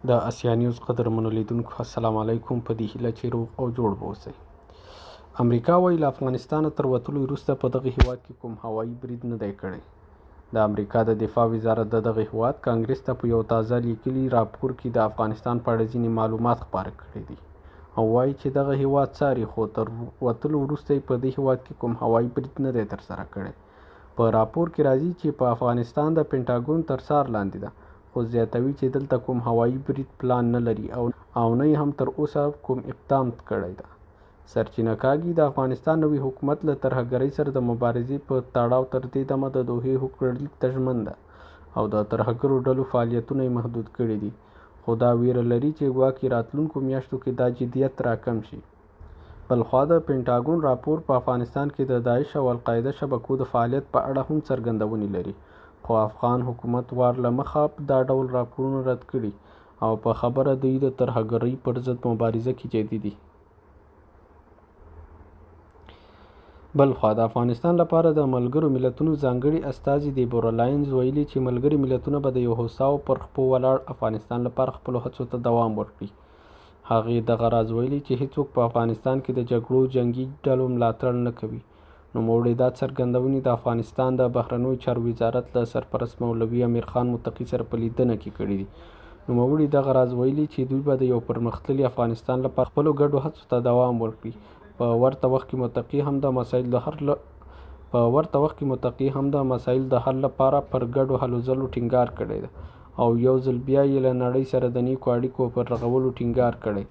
د اسیا نیوز قدرمنو لیدونکو السلام علیکم. په دې هیله چې روغ او جوړ به اوسئ. امریکا وایي له افغانستانه تر وتلو وروسته په دغه هیواد کې کوم هوایي برید نه دی کړی. د امریکا د دفاع وزارت د دغه هیواد کانګرس ته په یو تازه لیکلي راپور کې د افغانستان په اړه ځینې معلومات خپاره کړي دي او وایي چې دغه هیواد څاري، خو تر وتلو وروسته یې په دې هیواد کې کوم هوایي برید نه دی ترسره کړی. په راپور کې راځي چې په افغانستان د پینټاګون تر څار لاندې ده، خو زیاتوي چې دلته کوم هوایي برید پلان نه لري او نه یې هم تر اوسه کوم اقدام کړی ده. سرچینه کاږي د افغانستان نوي حکومت له ترهګرۍ سره د مبارزې په تړاو تر دې دمه د دوحې هوکړلیک ته ژمن ده او د ترهګرو ډلو فعالیتونه یې محدود کړي دي، خو دا ویره لري چې ګواکې راتلونکو میاشتو کې دا جدیت راکم شي. بلخوا د پینټاګون راپور په افغانستان کې د داعش او القاعده شبکو د فعالیت په اړه هم څرګندونې لري، خو افغان حکومت وار له مخه دا ډول راپورونه رد کړي او په خبره دوی د ترهګرۍ پر ضد مبارزه کې جدي دي. بلخوا د افغانستان لپاره د ملګرو ملتونو ځانګړي استازي دیبورا لاینز ویلي چې ملګري ملتونه به د یو هوساو پر خپو ولاړ افغانستان لپاره خپلو هڅو ته دوام ورکړي. هغې دغه راز ویلي چې هیڅوک په افغانستان کې د جګړو جنګي ډلو ملاتړ نه کوي. نوموړي دا څرګندونې د افغانستان د بهرنیو چارو وزارت له سرپرست مولوي امیر خان متقي سره په لیدنه کې کړې دي. نوموړي دغه راز ویلي چې دوی به د یو پرمختللي افغانستان لپاره خپلو ګډو هڅو ته دوام ورکړي. په ورته وخت کې متقي هم د مسایلو د حل لپاره پر ګډو هلو ځلو ټینګار کړی ده او یو ځل بیا یې له نړۍ سره د نیکو اړیکو پر رغولو ټینګار کړی.